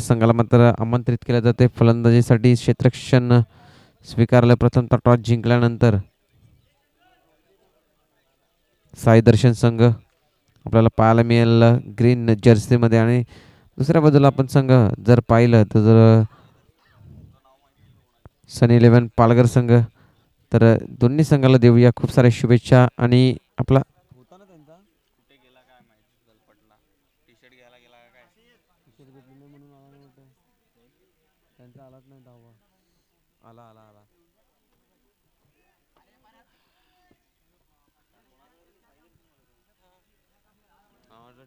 संघाला मात्र आमंत्रित केले जाते फलंदाजीसाठी. क्षेत्ररक्षण स्वीकारलं प्रथमतः टॉस जिंकल्यानंतर. साई दर्शन संघ आपल्याला पाहायला मिळेल ग्रीन जर्सीमध्ये. आणि दुसऱ्या बाजूला आपण संघ जर पाहिलं तर जर सन 11 पालघर संघ, तर दोन्ही संघाला देऊया खूप साऱ्या शुभेच्छा. आणि आपला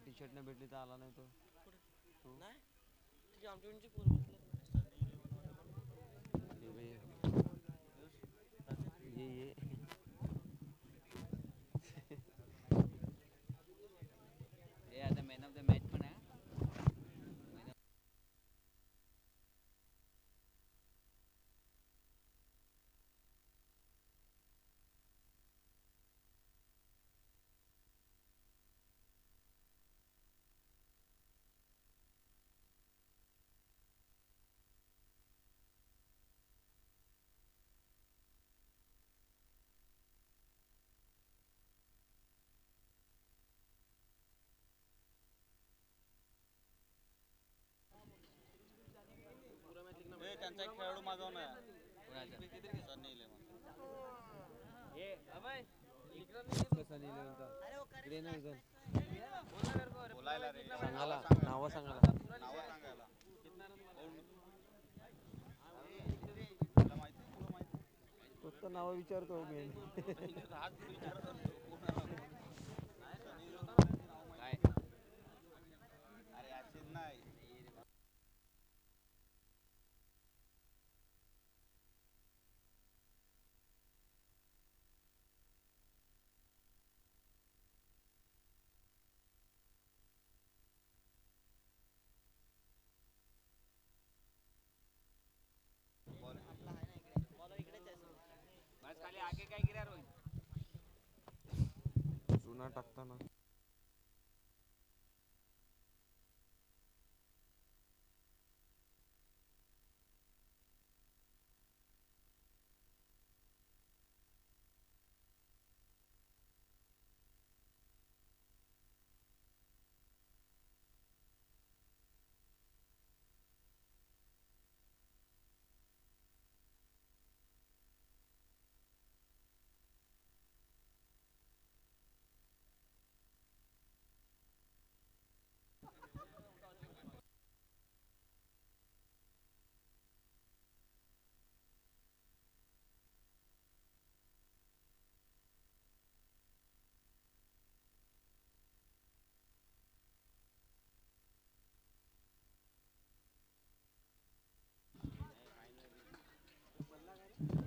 टी शर्ट नाही भेटली तर आला नाही तो. मॅन ऑफ द मॅच पण आहे. त्यांचा एक खेळाडू मागव ना. नाव सांगायला फक्त नाव विचारतो मी. आगे काय गिरा रोहित जुना टाकताना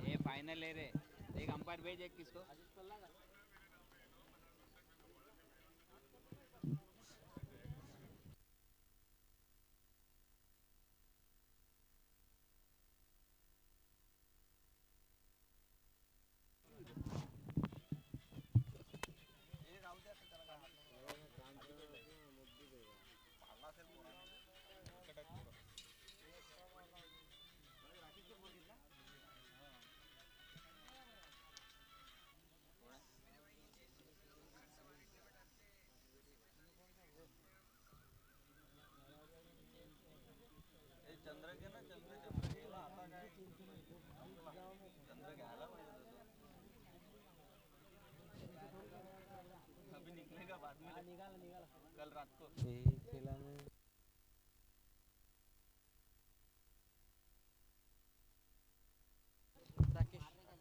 ये फाइनल है रे. एक अंपायर भेज एक किसको. कल रात को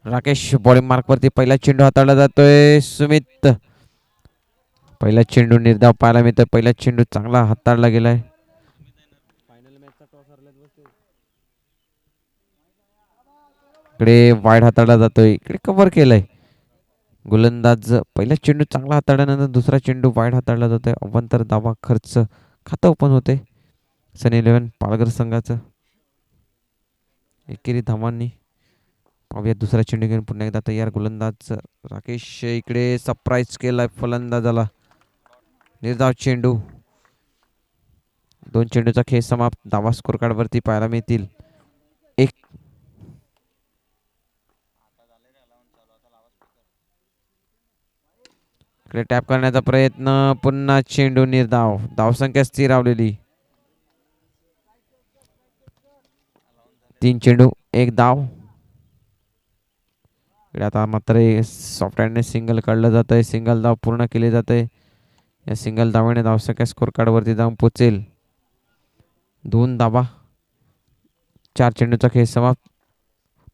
राकेश बॉलिंग मार्क वरती पहिला चेंडू हाताळला जातोय. सुमित पहिला चेंडू निर्धाव पाहायला मिळतोय. पहिला चेंडू चांगला हाताळला गेलाय. इकडे वाईड हाताळला जातोय. इकडे कव्हर केलंय गोलंदाज. पहिला चेंडू चांगला हाताळल्यानंतर दुसरा चेंडू वाईड हाताळला जातोय. अवांतर धावा खर्च खातं ओपन होते सन 11 पालघर संघाचं एकेरी धावांनी. पाहूया दुसरा चेंडू घेऊन पुन्हा एकदा तयार गोलंदाज राकेश. इकडे सरप्राईज केलाय फलंदाजाला. निर्धाव चेंडू 2 चेंडूचा खेळ समाप्त. धावा स्कोर कार्ड वरती पाहायला मिळतील 1. इकडे टॅप करण्याचा प्रयत्न, पुन्हा चेंडू निर्धाव. धावसंख्या स्थिरावलेली. 3 चेंडू 1 धाव. इकडे आता मात्र सॉफ्ट हँडने सिंगल काढलं जात आहे. सिंगल धाव पूर्ण केली जाते. या सिंगल धावाने धावसंख्या स्कोर कार्ड वरती जाऊन पोचेल 2 धावा. 4 चेंडूचा खेळ समाप्त.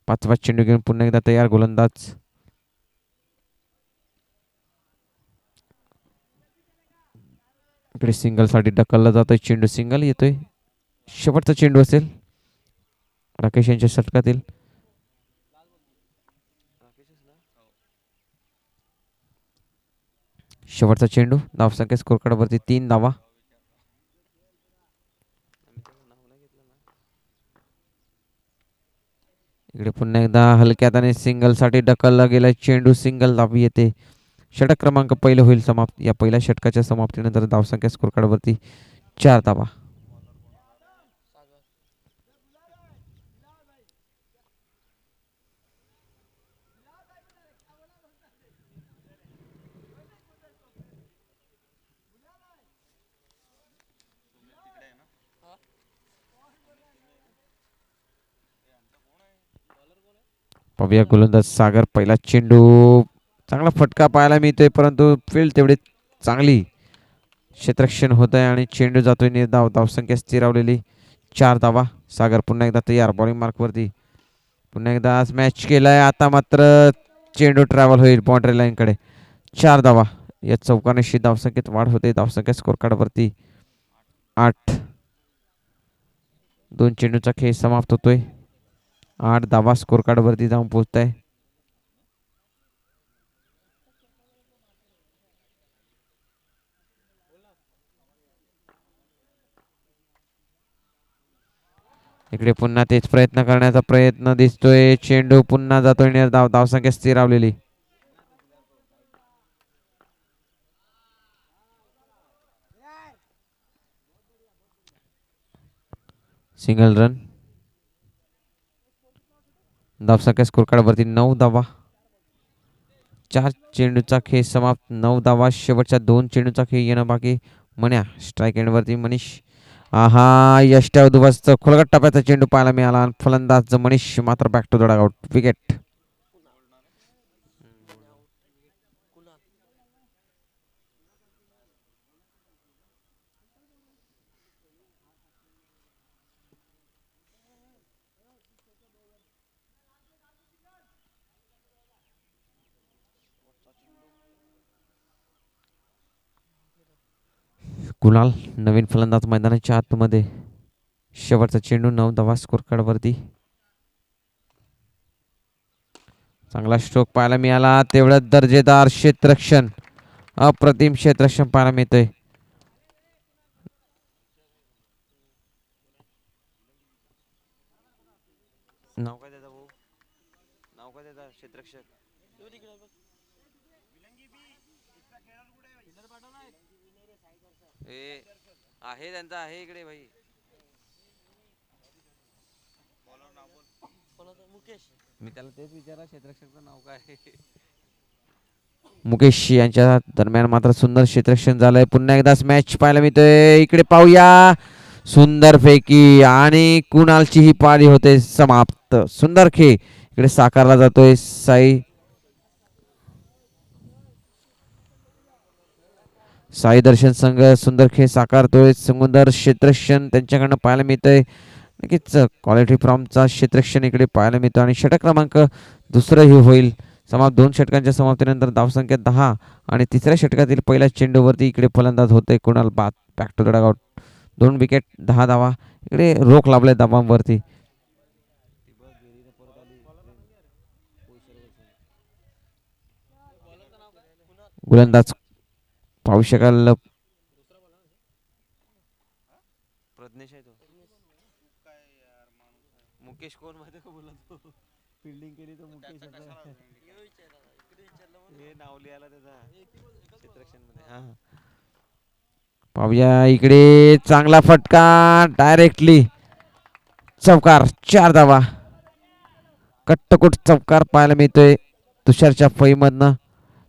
5वा चेंडू घेऊन पुन्हा एकदा तयार गोलंदाज. इकडे सिंगल साठी ढकलला जातोय. चेंडू सिंगल येतोय. शेवटचा चेंडू असेल राकेश यांच्या षटकातील. शेवटचा चेंडू. धावसंख्या स्कोर कार्ड वरती 3 धावा. इकडे पुन्हा एकदा हलक्यात आणि सिंगल साठी ढकलला गेला चेंडू. सिंगल धाव येते. षटक क्रमांक पहिलं होईल समाप्त. या पहिल्या षटकाच्या समाप्तीनंतर धावसंख्या स्कोर कार्ड वरती 4 धावा. पाहूया गोलंदाज सागर. पहिला चेंडू. चांगला फटका पाहायला मिळतोय परंतु फील्ड तेवढी चांगली. क्षेत्ररक्षण होत आहे आणि चेंडू जातोय निर्धाव. धावसंख्या स्थिरावलेली 4 धावा. सागर पुन्हा एकदा तयार बॉलिंग मार्क वरती. पुन्हा एकदा मॅच केलाय. आता मात्र चेंडू ट्रॅव्हल होईल बाउंड्री लाईन कडे. 4 धावा. या चौकानेशी धावसंख्येत वाढ होते. धावसंख्या स्कोर कार्ड वरती 8. 2 चेंडूचा खेळ समाप्त होतोय. 8 धावा स्कोर कार्ड वरती जाऊन पोहोचत आहे. इकडे पुन्हा तेच प्रयत्न करण्याचा प्रयत्न दिसतोय. चेंडू पुन्हा जातोय निर्धाव. धावसंख्या स्थिरावलेली. Single run. धावसंख्या स्कोर कार्ड वरती 9 धावा. 4 चेंडूचा खेळ समाप्त. 9 धावा. शेवटच्या 2 चेंडूचा खेळ येणं बाकी. मन्या स्ट्राईक एंड वरती. मनीष. आहा यष्ट्या उद्ध्वस्त खोलगट टप्प्याचा चेंडू पाहायला मिळाला. फलंदाज मनीष मात्र back to the dugout. Wicket. Kunal नवीन फलंदाज मैदानाच्या आतमध्ये. शेवटचा चेंडू 9 धावा स्कोर कार्ड वरती. चांगला स्ट्रोक पाहायला मिळाला. तेवढं दर्जेदार क्षेत्ररक्षण. अप्रतिम क्षेत्ररक्षण पाहायला मिळतंय. नाव काय त्याचा भाऊ? नाव काय त्याचा क्षेत्ररक्षक? आहे त्यांचा आहे इकडे भाई. मी त्याला तेच विचारा क्षेत्ररक्षकचं नाव काय. मुकेश यांच्या दरम्यान मात्र सुंदर क्षेत्ररक्षण झालंय. पुन्हा एकदा मॅच पाहायला मिळतोय. इकडे पाहूया. सुंदर फेकी आणि कुणालची ही पारी होते समाप्त. सुंदर खेळ इकडे साकारला जातोय. साई दर्शन संघ सुंदर खेळ साकारतोय. सुंदर क्षेत्ररक्षण त्यांच्याकडनं पाहायला मिळतंय. नक्कीच क्वालिटी फ्रॉमचा क्षेत्ररक्षण इकडे पाहायला मिळतो. आणि षटक क्रमांक दुसरंही होईल समाप्त. 2 षटकांच्या समाप्तीनंतर धावसंख्या 10 आणि तिसऱ्या षटकातील पहिल्या चेंडूवरती इकडे फलंदाज होते कुणाल बाद. Back to the dugout. 2 wicket 10 धावा. इकडे रोख लाभले धावांवरती. गोलंदाज पाहू शकाल. प्रज्ञेश आहे तो. मुकेश कोण माहिती का बोलला तो. फिल्डिंग केली तो मुकेश. हे नाव लिहायला त्याचा क्षेत्ररक्षण मध्ये. पाहूया इकडे चांगला फटका डायरेक्टली चौकार. 4 धावा. कट्टकुट चौकार पाहायला मिळतोय तुषारच्या फळीमधनं.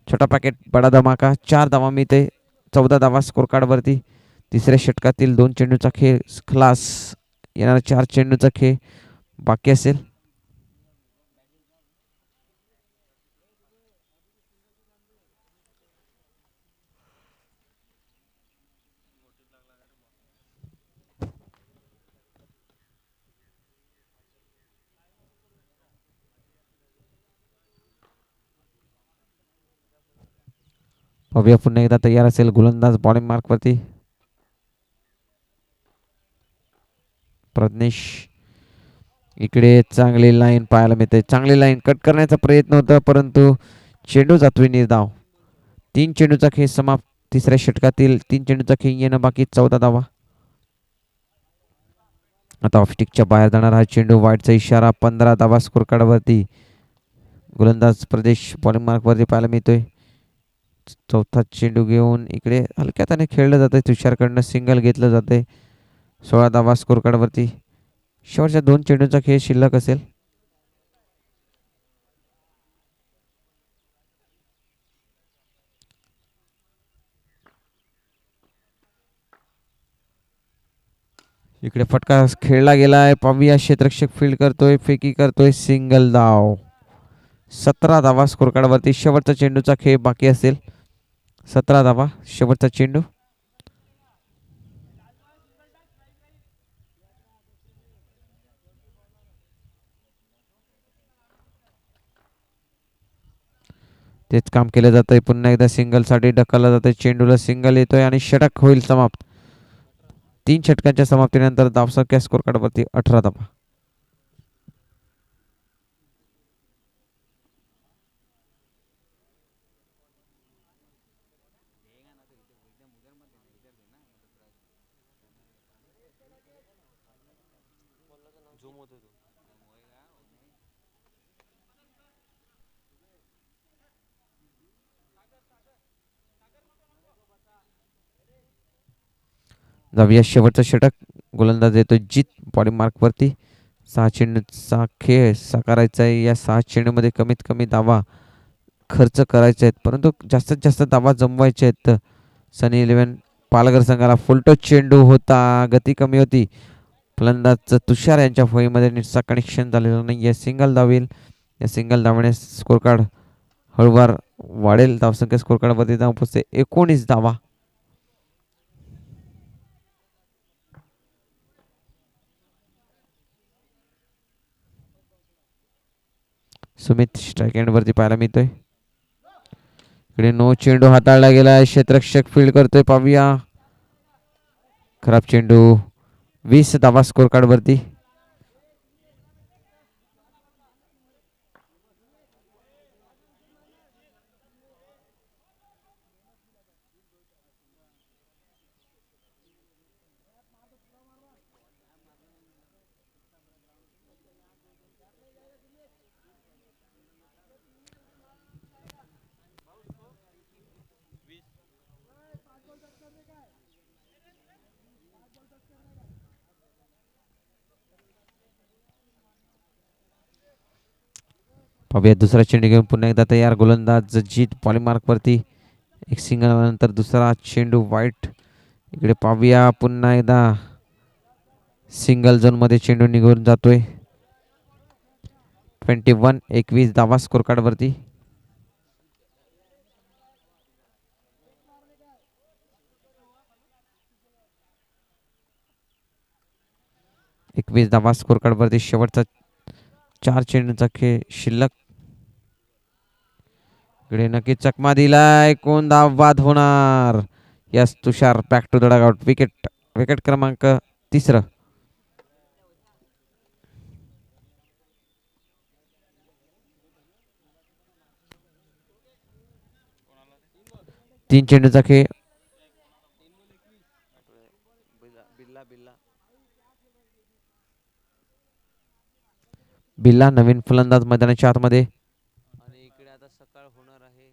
छोटा पॅकेट बडा धमाका. 4 धावा मिळते. 14 धावा स्कोर कार्ड वरती. तिसऱ्या षटकातील 2 चेंडूचा खेळ खलास. येणारा 4 चेंडूचा खेळ बाकी असेल. पाहूया पुन्हा एकदा तयार असेल गोलंदाज बॉलिंग मार्क वरती. प्रज्ञेश इकडे चांगली लाईन पाहायला मिळते. चांगली लाईन कट करण्याचा प्रयत्न होता परंतु चेंडू जातोय निर्धाव. 3 चेंडूचा खेळ समाप्त. तिसऱ्या षटकातील 3 चेंडूचा खेळ येणं बाकी. 14 धावा. आता ऑफस्टिकच्या बाहेर जाणार हा चेंडू. वाईटचा इशारा. 15 धावा स्कोर कार्डवरती. गोलंदाज प्रदेश बॉलिंग मार्क वरती पाहायला मिळतोय. चौथा चेंडू घेऊन इकडे हलक्यात खेळलं जातंय. तुषारकडनं सिंगल घेतलं जाते. 16 धावा स्कोर कार्डवरती. शेवटच्या 2 चेंडूचा खेळ शिल्लक असेल. इकडे फटका खेळला गेलाय. पाहूया क्षेत्ररक्षक फील्ड करतोय. फेकी करतोय. सिंगल धाव. 17 धावा स्कोर कार्डवरती. शेवटचा चेंडूचा खेळ बाकी असेल. 17 धावा शेवटचा चेंडू. तेच काम केलं जातंय. पुन्हा एकदा सिंगल साठी ढकलला जातोय. चेंडूला सिंगल येतोय आणि षटक होईल समाप्त. 3 षटकांच्या समाप्तीनंतर धावसंख्या स्कोर कार्डवरती 18 धावा. जाऊया शेवटचं षटक. गोलंदाज येतो जीत बॉडी मार्क वरती. 6 चेंडूचा खेळ साकारायचा आहे. या 6 चेंडूमध्ये कमीत कमी धावा खर्च करायचे आहेत परंतु जास्तीत जास्त धावा जमवायचे आहेत. सनी 11 पालघर संघाला फुलटो चेंडू होता. गती कमी होती. फलंदाज तुषार यांच्या फळीमध्ये नीटचा कनेक्शन झालेलं नाही. या सिंगल धावेल. या सिंगल धावणे स्कोर कार्ड हळूवार वाढेल. धावसंख्या स्कोर कार्डवरती धाव पोचते 19 धावा. सुमित स्ट्राईक एंड वरती पाहायला मिळतोय. इकडे नो चेंडू हाताळला गेलाय. क्षेत्ररक्षक फील्ड करतोय. पाहूया. खराब चेंडू. 20 धावा स्कोर कार्ड वरती. पाहूया दुसरा चेंडू घेऊन पुन्हा एकदा तयार गोलंदाज जीत बॉलिंग मार्क वरती. एक सिंगल नंतर दुसरा चेंडू वाईट. इकडे पाहूया पुन्हा एकदा सिंगल झोन मध्ये चेंडू निघून जातोय. 21 धावा स्कोर कार्ड वरती. धावा स्कोर कार्ड वरती. शेवटचा 4 चेंडूचा खेळ शिल्लक. इकडे नक्की चकमा दिलाय. कोण धाव बाद होणार. Yes Tushar back to the dugout. Wicket. Wicket क्रमांक 3. तीन चेंडूचा खेळ. बिल्ला नवीन फलंदाज मैदानाच्या आतमध्ये. आणि इकडे आता सकाळ होणार आहे.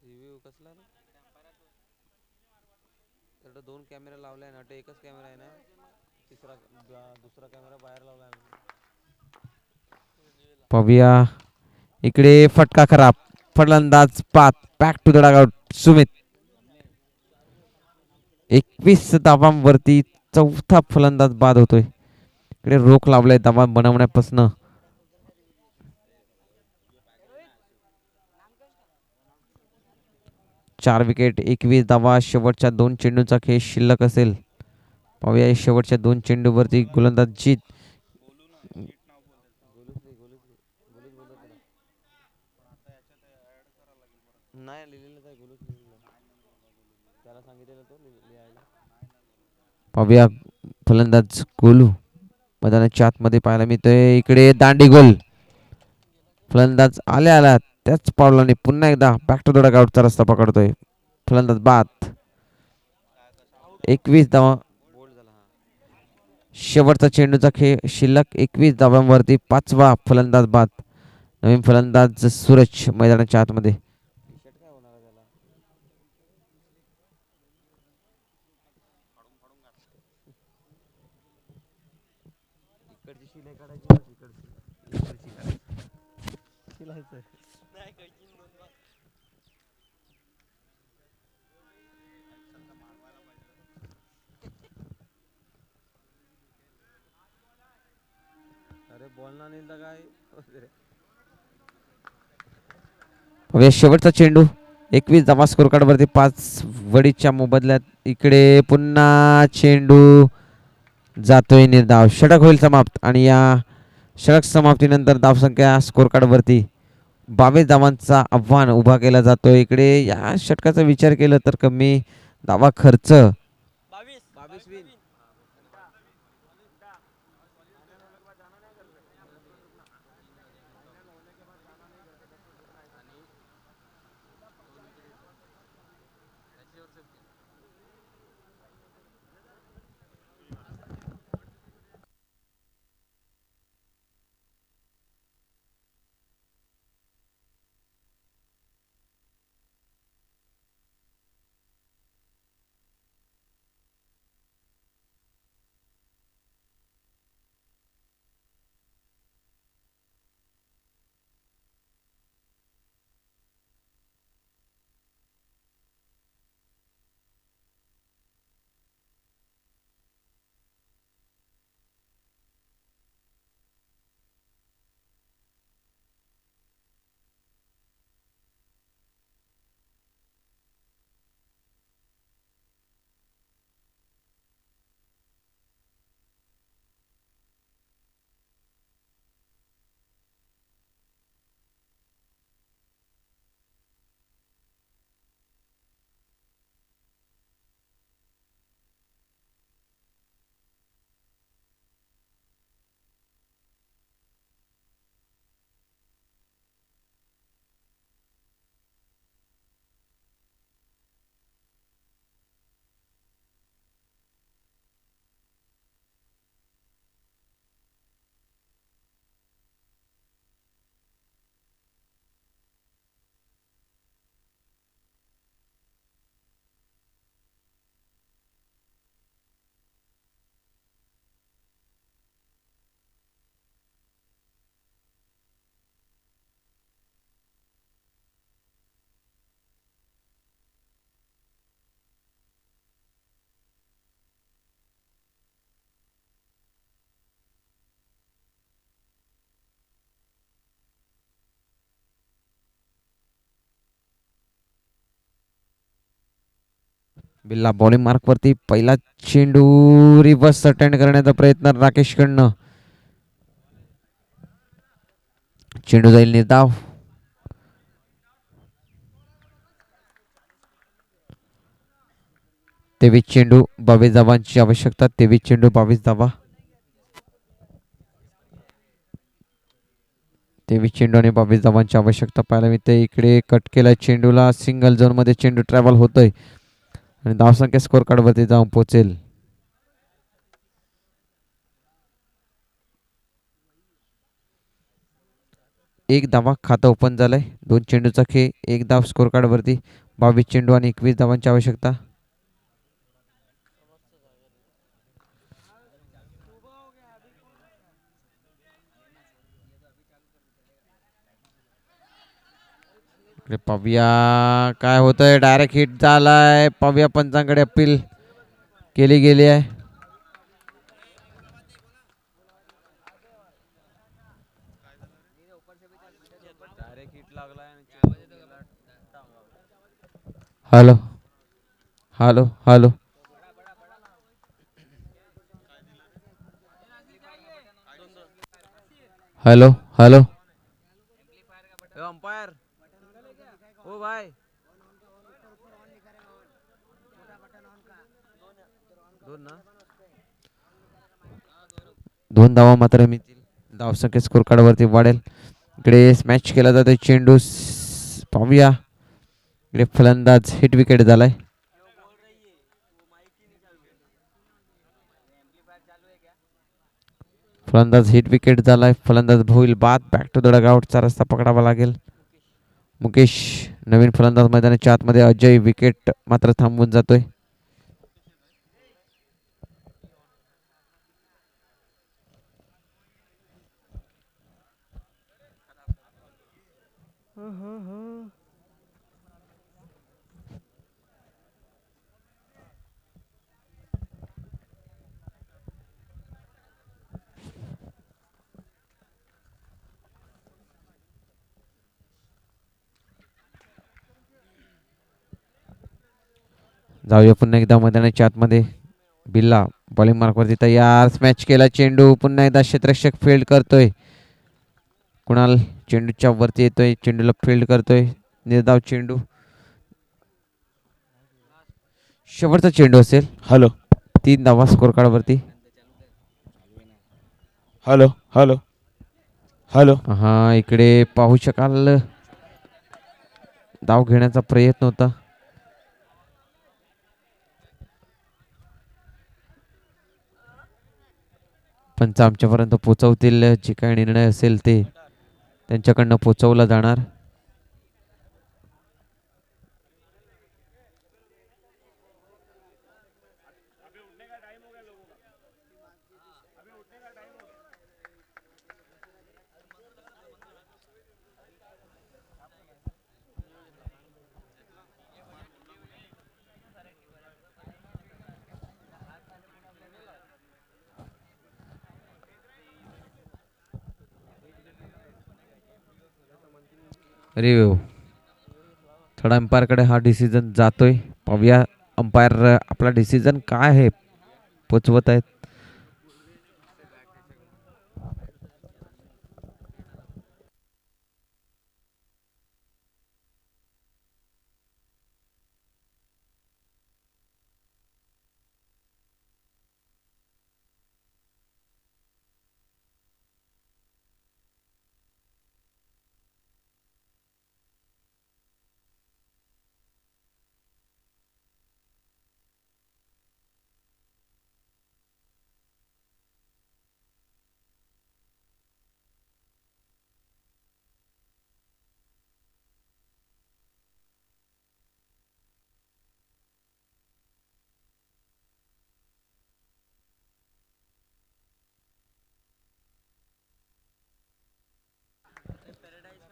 रिव्ह्यू कसला रे? तर दोन कॅमेरा लावलाय ना, ते एकच कॅमेरा आहे ना, दुसरा कॅमेरा बाहेर लावलाय. पाहूया इकडे फटका खराब. फलंदाज पात back to the dugout. Sumit 21 धावांवरती चौथा फलंदाज बाद होतोय. इकडे रोख लावलाय धावा बनवण्यापासून. 4 विकेट 21 धावा. शेवटच्या 2 चेंडूंचा खेळ शिल्लक असेल. पाहूया शेवटच्या 2 चेंडूवरती गोलंदाज जीत. पाहूया फलंदाज गोलू मैदानाच्या आतमध्ये पाहायला मिळतोय. इकडे दांडी गोल. फलंदाज आल्या त्याच पावलाने पुन्हा एकदा बॅक टू द डगआउटचा रस्ता पकडतोय. फलंदाज बाद. 21 धावा. शेवटचा चेंडूचा खेळ शिल्लक 21 धावांवरती 5वा फलंदाज बाद. नवीन फलंदाज सूरज मैदानाच्या आतमध्ये. शेवटचा चेंडू 21 धावा स्कोर कार्ड वरती 5 वडीच्या मोबदल्यात. इकडे पुन्हा चेंडू जातोय निर्धाव. षटक होईल समाप्त आणि या षटक समाप्तीनंतर धावसंख्या स्कोर कार्ड वरती 22 धावांचा आव्हान उभा केला जातोय. इकडे या षटकाचा विचार केला तर कमी धावा खर्च. बिल्ला बॉलिंग मार्क वरती पहिला चेंडू रिव्हर्स अटेंड करण्याचा प्रयत्न राकेश कडनं. चेंडू जाईल निर्धाव. 23 चेंडू 22 धावांची आवश्यकता. 23 चेंडू 22 धावा. 23 चेंडू आणि 22 धावांची आवश्यकता पाहायला मिळते. इकडे कट केला चेंडूला. सिंगल झोन मध्ये चेंडू ट्रॅव्हल होतोय आणि धावसंख्या स्कोर कार्ड वरती जाऊन पोहोचेल. एक धावा खातं ओपन झालंय. 2 चेंडूचा खेळ, 1 धाव स्कोर कार्डवरती. 22 चेंडू आणि 21 धावांची आवश्यकता. इकडे पाहूया काय होतंय. डायरेक्ट हिट झालाय. पाहूया पंचांकडे अपील केली गेली आहे. Hello hello hello hello hello umpire ओ भाई दोन धावा मात्र मिळतील. धावसंख्या स्कोर कार्डवरती वाढेल. इकडे स्मॅच केला जातोय चेंडू. पाहूया इकडे फलंदाज हिट विकेट झालाय. फलंदाज हिट विकेट झालाय. फलंदाज होईल बाद. बॅक टू द डगआउटचा रस्ता पकडावा लागेल. मुकेश नवीन फलंदाज मैदानाच्या आतमध्ये. अजय विकेट मात्र थांबून जातोय. जाऊया पुन्हा एकदा मैदानाच्या आतमध्ये. बिल्ला बॉलिंग मार्कवरती तयार. स्मॅच केला चेंडू. पुन्हा एकदा क्षेत्ररक्षक फील्ड करतोय. कुणाल चेंडूच्या वरती येतोय. चेंडूला फील्ड करतोय. निर्धाव चेंडू. शेवटचा चेंडू असेल. हॅलो 3 धावा स्कोर कार्डवरती. हॅलो हॅलो हॅलो हा इकडे पाहू शकाल धाव घेण्याचा प्रयत्न होता. पंच आमच्यापर्यंत पोचवतील. जे काही निर्णय असेल ते त्यांच्याकडनं पोचवला जाणार. रिव्ह्यू थर्ड अंपायरकडे हा डिसिजन जातोय. पाहूया अंपायर आपला डिसिजन काय आहे पोचवत आहेत.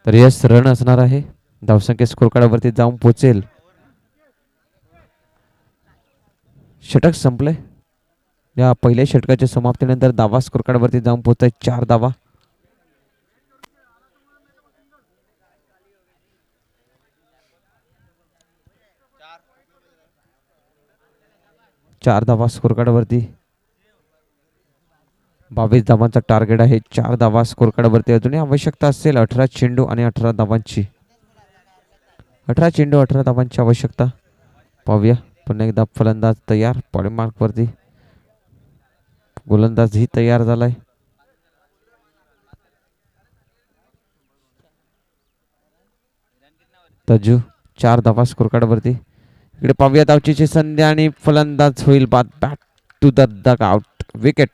तर यस रन असणार आहे. धावसंख्या स्कोर कार्डवरती जाऊन पोचेल. षटक संपले. या पहिल्या षटकाच्या समाप्तीनंतर धावा स्कोर कार्डवरती जाऊन पोहोचत 4 धावा. 4 धावा स्कोर कार्डवरती. 22 धावांचा टार्गेट आहे. 4 धावा स्कोर कार्डवरती. अजूनही आवश्यकता असेल 18 चेंडू आणि 18 धावांची. 18 चेंडू 18 धावांची आवश्यकता. पाहूया पुन्हा एकदा फलंदाज तयार. बॉलिंग मार्कवरती. गोलंदाज ही तयार झालाय. तजू 4 धावा स्कोर कार्डवरती. इकडे पाहूया धावचीची संधी आणि फलंदाज होईल बाद. Back to the dugout. Wicket.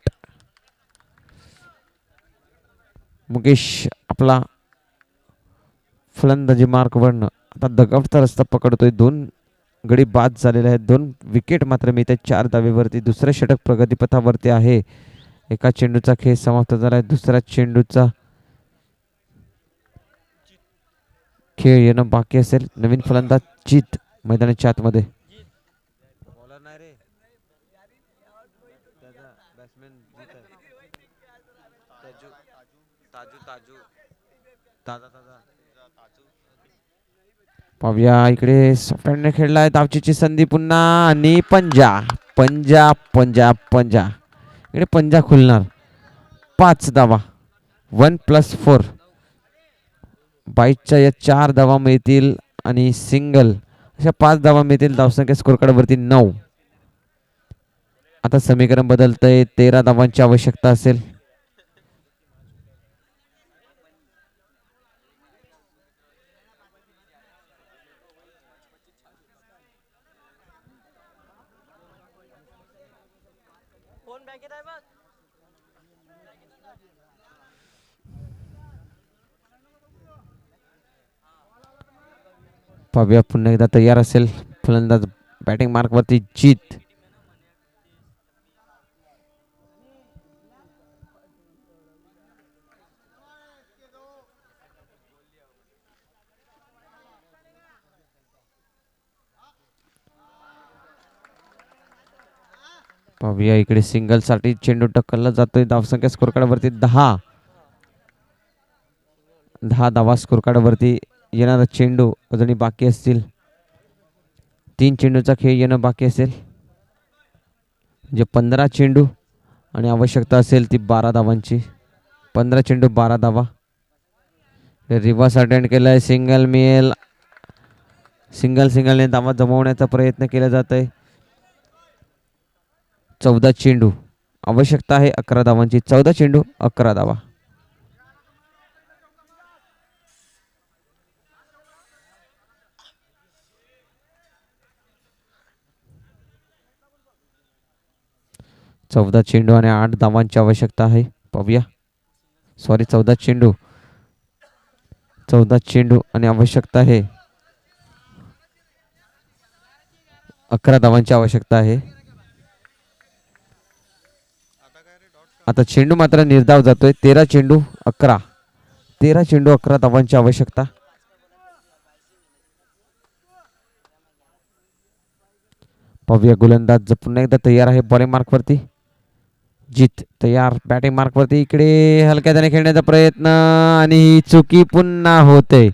Mukesh आपला फलंदाजी मार्कवरनं आता दगावता रस्ता पकडतोय. 2 गडी बाद झालेले आहेत. 2 विकेट मात्र मिळते 4 धावेवरती. दुसरे षटक प्रगतीपथावरती आहे. एका चेंडूचा खेळ समाप्त झाला आहे. दुसऱ्या चेंडूचा खेळ येणं बाकी असेल. नवीन फलंदाज जीत मैदानाच्या आतमध्ये. पाहूया इकडे सॉफ्टहँडने खेळलाय. धावचीची संधी पुन्हा आणि पंजा पंजा पंजा पंजा. इकडे पंजा खुलणार. 5 धावा 1+4. 22च्या या 4 धावा मिळतील आणि सिंगल अशा 5 धावा मिळतील. धावसंख्या स्कोर कार्डवरती 9. आता समीकरण बदलतंय. 13 धावांची आवश्यकता असेल. पाहूया पुन्हा एकदा तयार असेल फलंदाज. बॅटिंग मार्कवरती जीत. पाहूया इकडे सिंगल साठी चेंडू टक्कलला जातोय. धावसंख्या स्कोर कार्डवरती 10. 10 धावा स्कोर कार्डवरती. येणारा चेंडू अजूनही बाकी असतील. 3 चेंडूचा खेळ येणं बाकी असेल. म्हणजे 15 चेंडू आणि आवश्यकता असेल ती 12 धावांची. 15 चेंडू 12 धावा. रिव्हर्स अटेंड केलाय. सिंगल मिळेल. सिंगलने धावा जमवण्याचा प्रयत्न केला जात आहे. 14 चेंडू आवश्यकता आहे 11 धावांची. 14 चेंडू 11 धावा. चौदा चेंडू आणि 8 धावांची आवश्यकता आहे. पाहूया. 14 चेंडू. 14 चेंडू आणि आवश्यकता आहे 11 धावांची आवश्यकता आहे. आता चेंडू मात्र निर्धाव जातोय. 13 चेंडू 11. 13 चेंडू 11 धावांची आवश्यकता. पाहूया गोलंदाज पुन्हा एकदा तयार आहे. बॉलिंग मार्कवरती जीत तयार. बॅटिंग मार्कवरती इकडे हलक्या त्याने खेळण्याचा प्रयत्न आणि ही चुकी पुन्हा होते.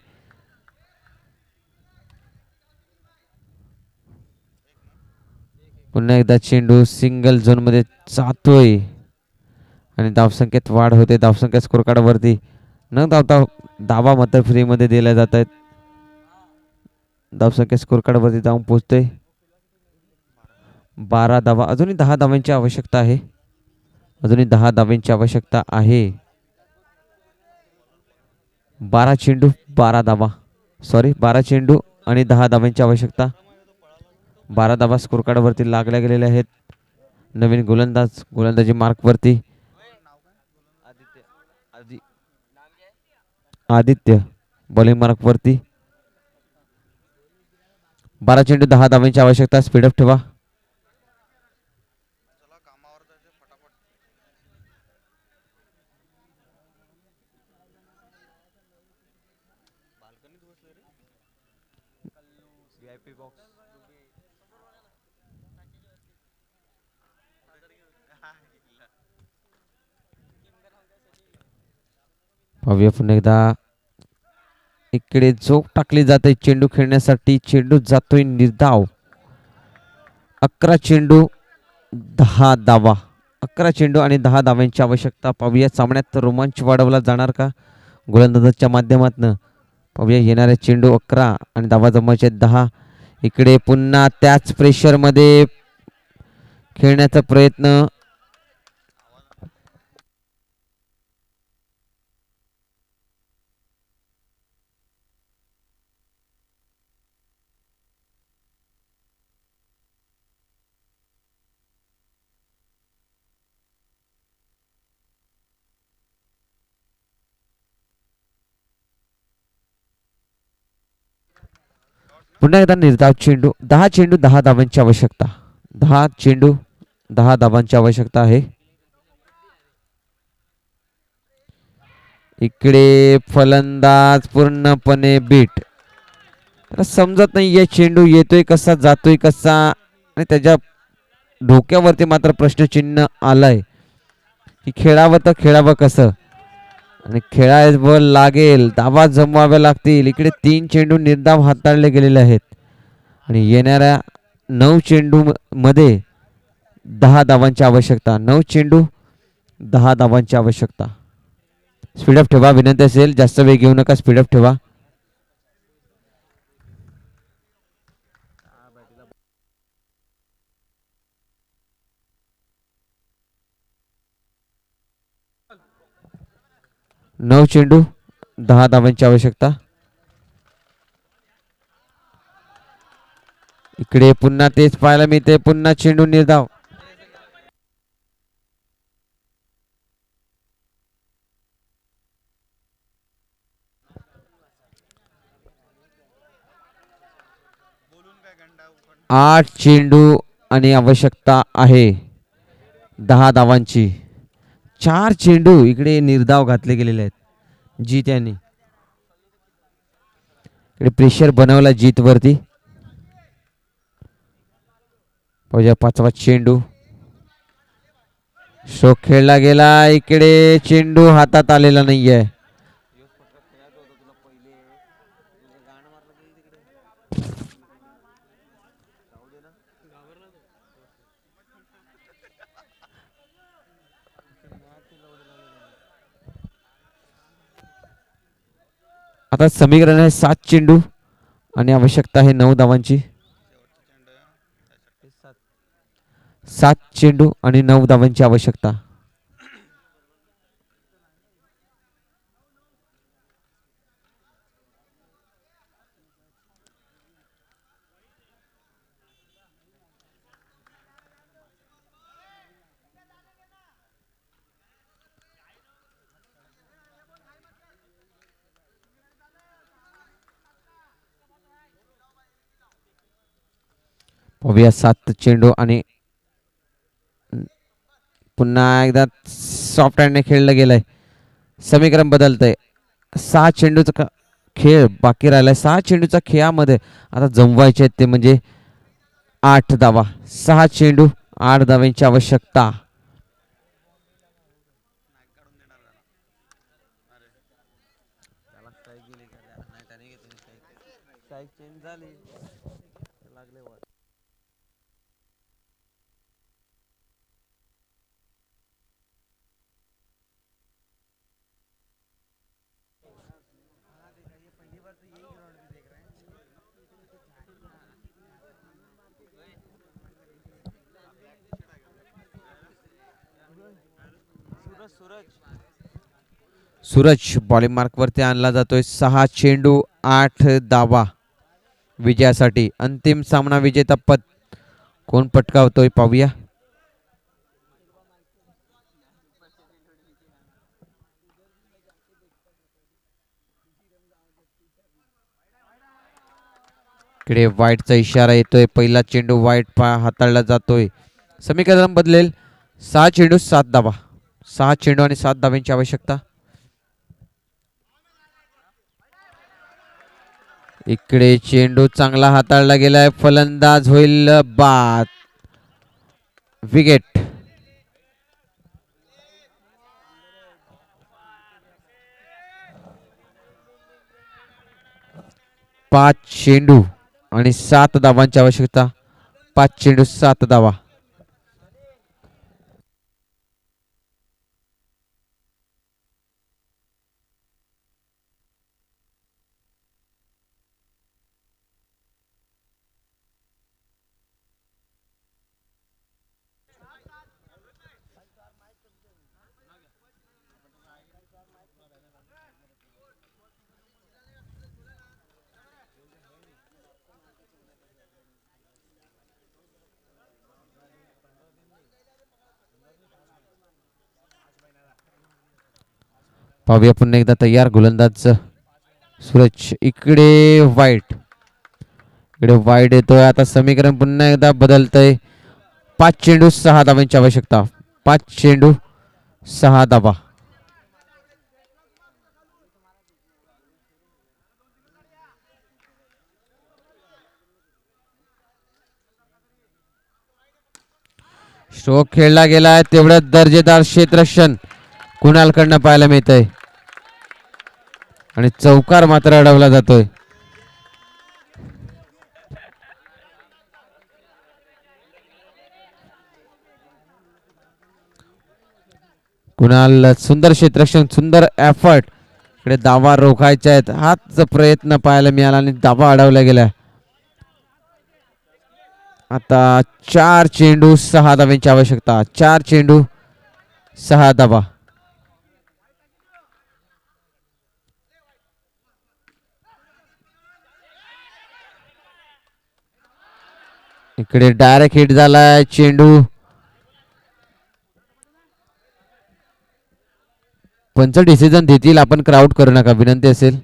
पुन्हा एकदा चेंडू सिंगल झोन मध्ये जातोय आणि धावसंख्येत वाढ होते. धावसंख्या स्कोर कार्डवरती न धावता धावा मात्र फ्री मध्ये दिल्या जात आहेत. धावसंख्या स्कोर कार्डवरती जाऊन पोहोचतोय 12 धावा. अजूनही 10 धावांची आवश्यकता आहे. अजूनही 10 धावांची आवश्यकता आहे. 12 चेंडू 12 धावा. 12 चेंडू आणि 10 धावांची आवश्यकता. 12 धावा स्कोर कार्डवरती लागल्या गेलेल्या आहेत. नवीन गोलंदाज गोलंदाजी मार्कवरती आदित्य. बॉलिंग मार्कवरती 12 चेंडू 10 धावांची आवश्यकता. स्पीडअप ठेवा. पाहूया पुन्हा एकदा. इकडे झोप टाकली जाते चेंडू खेळण्यासाठी. चेंडू जातोय निर्धाव. 11 चेंडू 10 धावा. 11 चेंडू आणि 10 धावांची आवश्यकता. पाहूया सामन्यात रोमांच वाढवला जाणार का गोलंदाजाच्या माध्यमातून. पाहूया येणाऱ्या चेंडू 11 आणि धावा जमायचे 10. इकडे पुन्हा त्याच प्रेशर मध्ये खेळण्याचा प्रयत्न. पुन्हा एकदा निर्धाव चेंडू. 10 चेंडू 10 धावांची आवश्यकता. 10 चेंडू 10 धावांची आवश्यकता आहे. इकडे फलंदाज पूर्णपणे बीट. त्याला समजत नाहीये चेंडू येतोय कसा जातोय कसा आणि त्याच्या डोक्यावरती मात्र प्रश्नचिन्ह आलंय की खेळावं तर खेळावं कसं आणि खेळावं लागेल. धावा जमवाव्या लागतील. इकडे 3 चेंडू निर्धाव हाताळले गेलेले आहेत आणि येणाऱ्या 9 चेंडू मध्ये 10 धावांची आवश्यकता. 9 चेंडू 10 धावांची आवश्यकता. स्पीडअप ठेवा विनंती असेल. जास्त वेग घेऊ नका. स्पीडअप ठेवा. नऊ चेंडू 10 धावांची आवश्यकता. इकडे पुन्हा तेच पाहायला मिळते. पुन्हा चेंडू निर्धाव. आठ चेंडू आणि आवश्यकता आहे 10 धावांची. 4 चेंडू इकडे निर्धाव घातले गेलेले आहेत जीत यांनी. इकडे प्रेशर बनवला जीत वरती. पाहूया 5वा चेंडू. स्ट्रोक खेळला गेला. इकडे चेंडू हातात आलेला नाहीये. आता समीकरण आहे 7 चेंडू आणि आवश्यकता आहे 9 धावांची. 7 चेंडू आणि 9 धावांची आवश्यकता. पाहूया 7 चेंडू आणि पुन्हा एकदा सॉफ्ट हँडने खेळलं गेलंय. समीकरण बदलतंय. 6 चेंडूचा खेळ बाकी राहिलाय. 6 चेंडूच्या खेळामध्ये आता जमवायचे आहेत ते म्हणजे 8 धावा. 6 चेंडू 8 धावांची आवश्यकता. सूरज बॉलिंग मार्क वरती आणला जातोय. 6 चेंडू 8 धावा विजयासाठी. अंतिम सामना विजेता पद कोण पटकावतोय पाहूया. इकडे वाईटचा इशारा येतोय. पहिला चेंडू वाईट हाताळला जातोय. समीकरण बदलेल. 6 चेंडू 7 धावा. 6 चेंडू आणि 7 धावांची आवश्यकता. इकडे चेंडू चांगला हाताळला गेलाय. फलंदाज होईल बाद. विकेट. पाच चेंडू आणि 7 धावांची आवश्यकता. 5 चेंडू 7 धावा. पाहूया पुन्हा एकदा तयार गोलंदाज सूरज. इकडे वाईट. इकडे वाईड येतोय. आता समीकरण पुन्हा एकदा बदलतंय. 5 चेंडू 6 धावांची आवश्यकता. 5 चेंडू 6 धावा. स्ट्रोक खेळला गेलाय. तेवढं दर्जेदार क्षेत्ररक्षण कुणालकडनं पाहायला मिळतंय आणि चौकार मात्र अडवला जातोय. कुणाल सुंदर क्षेत्ररक्षण, सुंदर एफर्ट. इकडे धावा रोखायच्या आहेत हाच प्रयत्न पाहायला मिळाला आणि धावा अडवला गेला. आता 4 चेंडू 6 धावांची आवश्यकता. 4 चेंडू 6 धावा. इकडे डायरेक्ट हिट झालाय चेंडू. पंच डिसिजन देतील, आपण क्राऊड करू नका विनंती असेल.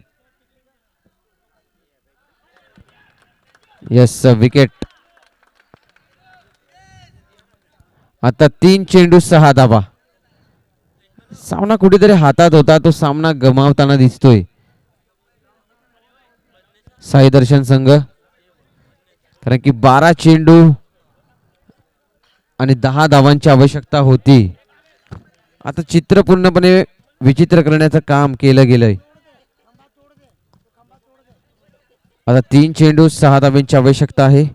Yes wicket. आता 3 चेंडू 6 धावा. सामना कुठेतरी हातात होता, तो सामना गमावताना दिसतोय साई दर्शन संघ. कारण की 12 चेंडू आणि 10 धावांची आवश्यकता होती. आता चित्र पूर्णपणे विचित्र करण्याचं काम केलं गेलंय. आता 3 चेंडू 6 धावांची आवश्यकता आहे.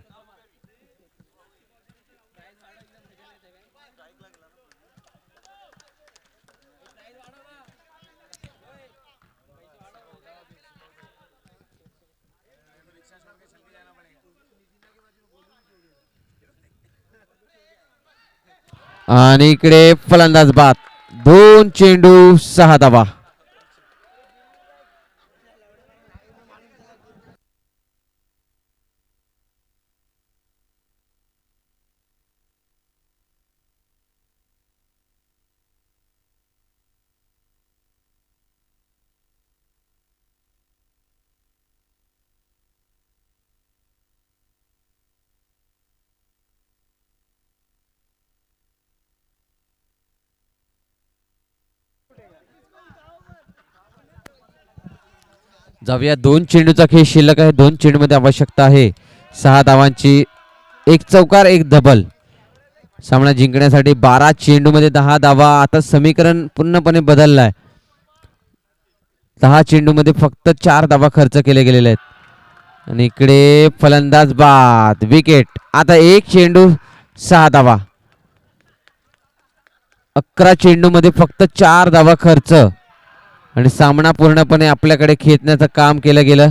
आणि इकडे फलंदाज बाद. 2 चेंडू 6 धावा. जाऊया 2 चेंडूचा खेळ शिल्लक आहे. 2 चेंडूमध्ये आवश्यकता आहे 6 धावांची. 1 चौकार 1 डबल. सामना जिंकण्यासाठी 12 चेंडूमध्ये 10 धावा. आता समीकरण पूर्णपणे बदललाय. 10 चेंडूमध्ये फक्त 4 धावा खर्च केले गेलेले आहेत आणि इकडे फलंदाज बाद. विकेट. आता 1 चेंडू 6 धावा. 11 चेंडूमध्ये फक्त 4 धावा खर्च आणि सामना पूर्णपणे आपल्याकडे खेचण्याचं काम केलं गेलं.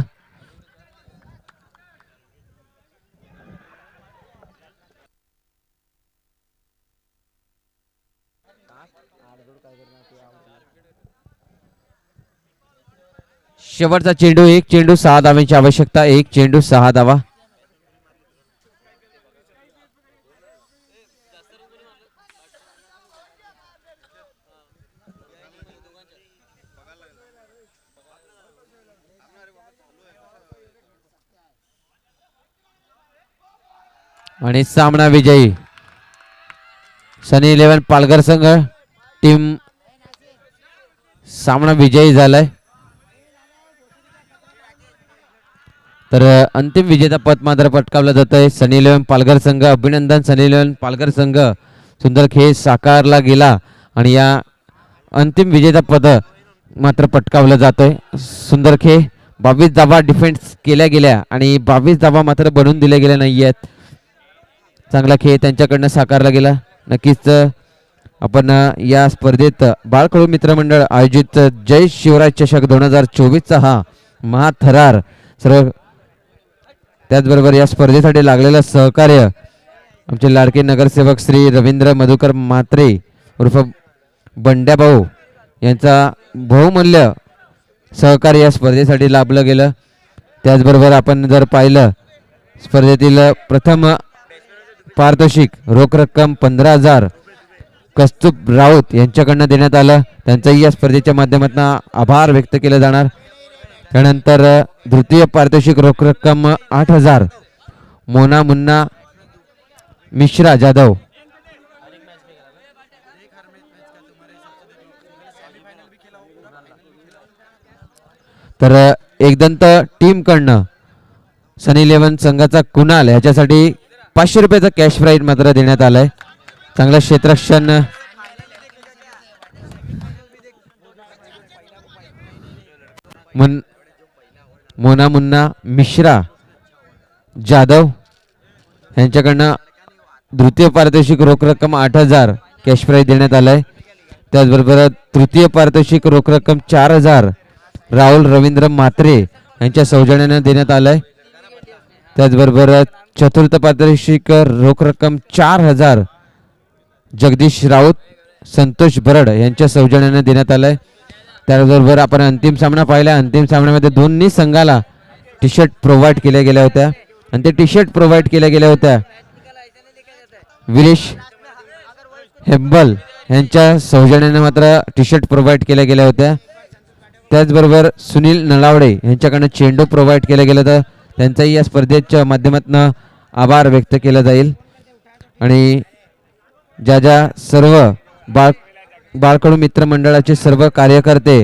शेवटचा चेंडू. 1 चेंडू 6 धावांची आवश्यकता. 1 चेंडू 6 धावा. आणि सामना विजयी सनी 11 पालघर संघ टीम सामना विजयी झालाय. तर अंतिम विजेता पद मात्र पटकावलं जात आहे. सनी 11 पालघर संघ. अभिनंदन सनी 11 पालघर संघ. सुंदर खेळ साकारला गेला आणि या अंतिम विजेता पद मात्र पटकावलं जातोय. सुंदर खेळ. 22 धावा डिफेन्स केल्या गेल्या आणि 22 धावा मात्र बनवून दिल्या गेल्या नाही आहेत. चांगला खेळ त्यांच्याकडनं साकारला गेला. नक्कीच आपण या स्पर्धेत बाळकडू मित्रमंडळ आयोजित जय शिवराय चषक 2024चा हा महाथरार सर्व, त्याचबरोबर या स्पर्धेसाठी लागलेलं सहकार्य आमचे लाडके नगरसेवक श्री रवींद्र मधुकर म्हात्रे उर्फ बंड्याभाऊ यांचा बहुमूल्य सहकार्य या स्पर्धेसाठी लाभलं गेलं. त्याचबरोबर आपण जर पाहिलं स्पर्धेतील प्रथम पारितोषिक रोख रक्कम 15,000 कस्तूप राऊत यांच्याकडनं देण्यात आलं. त्यांचाही या स्पर्धेच्या माध्यमातून आभार व्यक्त केले जाणार. त्यानंतर द्वितीय पारितोषिक रोख रक्कम 8,000 मोना मुन्ना मिश्रा जाधव. तर एकदंत टीम कडनं सनी इलेव्हन संघाचा कुणाल ह्याच्यासाठी 500 रुपयाचा कॅश प्राईज मात्र देण्यात आलाय. चांगलं क्षेत्ररक्षण मोना मुन्ना मिश्रा जाधव यांच्याकडनं द्वितीय पारितोषिक रोख रक्कम 8,000 कॅश प्राईज देण्यात आलाय. त्याचबरोबर तृतीय पारितोषिक रोख रक्कम 4,000 राहुल रवींद्र म्हात्रे यांच्या सौजन्याने देण्यात आलाय. त्याचबरोबर चतुर्थ पारितोषिक रोख रक्कम 4,000 जगदीश राऊत संतोष बरड यांच्या सौजन्याने देण्यात आलाय. त्याचबरोबर आपण अंतिम सामना पाहिला. अंतिम सामन्यामध्ये दोन्ही संघाला टी शर्ट प्रोव्हाइड केल्या गेल्या होत्या आणि ते टी शर्ट प्रोव्हाइड केल्या गेल्या होत्या विलेश हेब्बल यांच्या सौजन्याने मात्र टी शर्ट प्रोव्हाइड केल्या गेल्या होत्या. त्याचबरोबर सुनील नलावडे यांच्याकडनं चेंडू प्रोव्हाइड केलं गेलं तर त्यांचाही या स्पर्धेच्या माध्यमातून आभार व्यक्त केला जाईल. आणि ज्या सर्व बाळकडू मित्रमंडळाचे सर्व कार्यकर्ते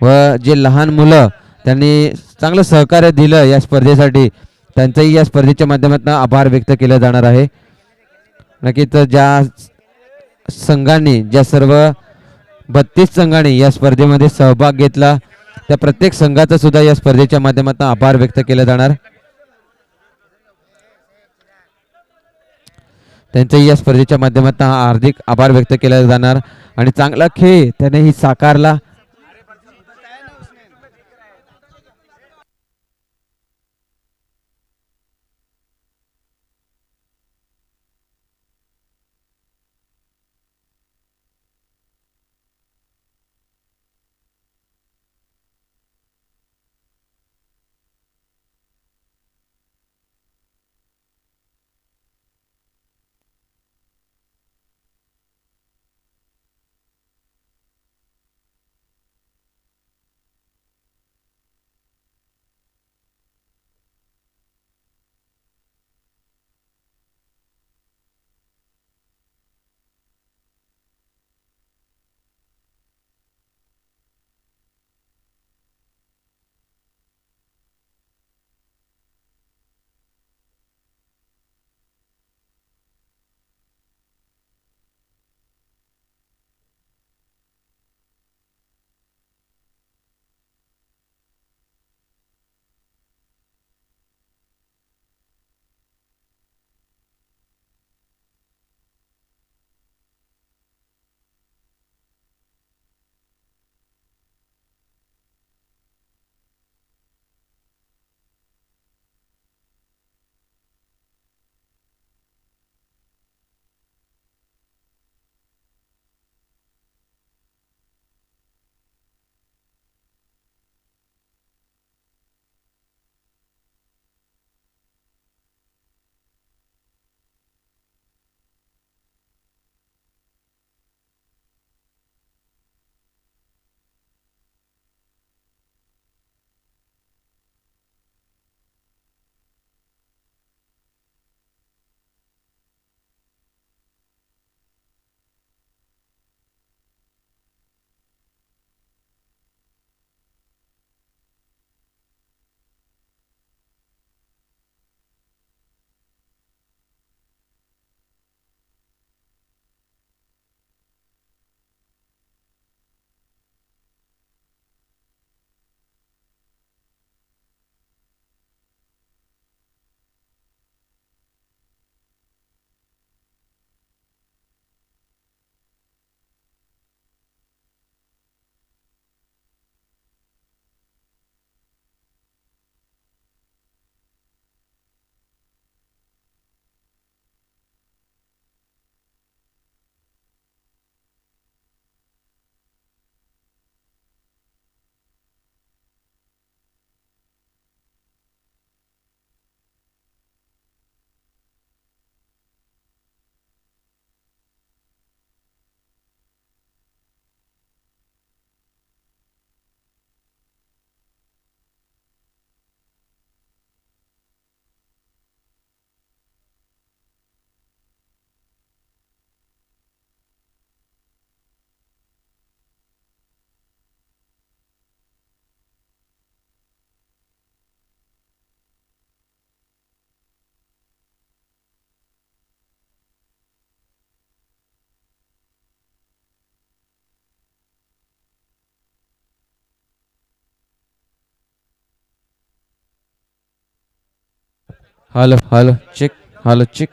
व जे लहान मुलं त्यांनी चांगलं सहकार्य दिलं या स्पर्धेसाठी त्यांचाही या स्पर्धेच्या माध्यमातून आभार व्यक्त केला जाणार आहे. नक्कीच ज्या संघांनी ज्या सर्व 32 संघांनी या स्पर्धेमध्ये सहभाग घेतला त्या प्रत्येक संघाचा सुद्धा या स्पर्धेच्या माध्यमातून आभार व्यक्त केला जाणार. त्यांचाही या स्पर्धेच्या माध्यमातून हार्दिक आभार व्यक्त केला जाणार. आणि चांगला खेळ त्यानेही साकारला. Hello hello check. Hello check.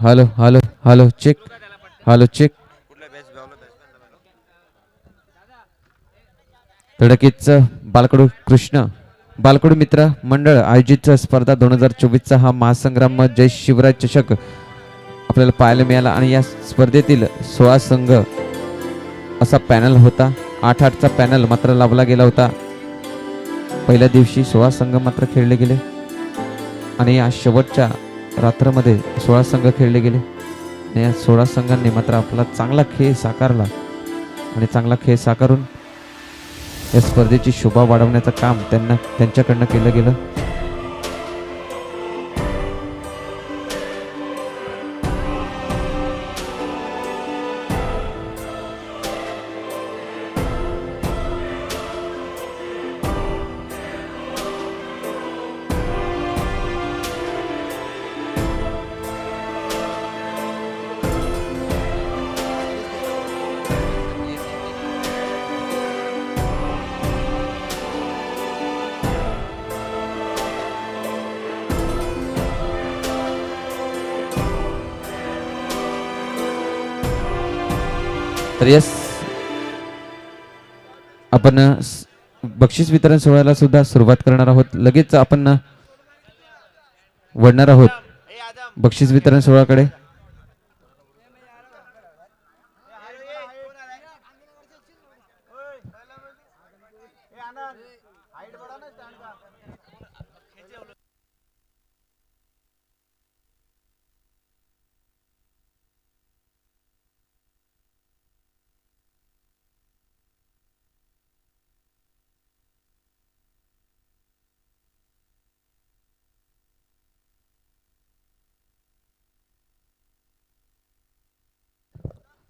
Hello hello hello check. Hello check. धडकीचं बालकडू कृष्ण बालकडू मित्र मंडळ आयोजित स्पर्धा 2024चा हा महासंग्राम जय शिवराज चषक आपल्याला पाहायला मिळाला आणि या स्पर्धेतील 16 संघ असा पॅनल होता. 8-8चा पॅनल मात्र लावला गेला होता. पहिल्या दिवशी 16 संघ मात्र खेळले गेले आणि या शेवटच्या रात्रमध्ये 16 संघ खेळले गेले आणि या 16 संघांनी मात्र आपला चांगला खेळ साकारला आणि चांगला खेळ साकारून या स्पर्धेची शोभा वाढवण्याचं काम त्यांच्याकडनं केलं गेलं. तर यस आपण बक्षीस वितरण सोहळ्याला सुद्धा सुरुवात करणार आहोत. लगेच आपण वळणार आहोत बक्षीस वितरण सोहळ्याकडे.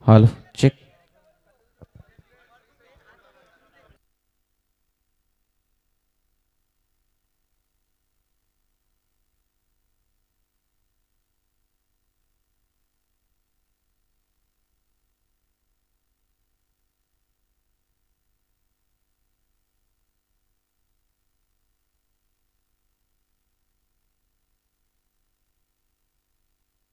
Hello check.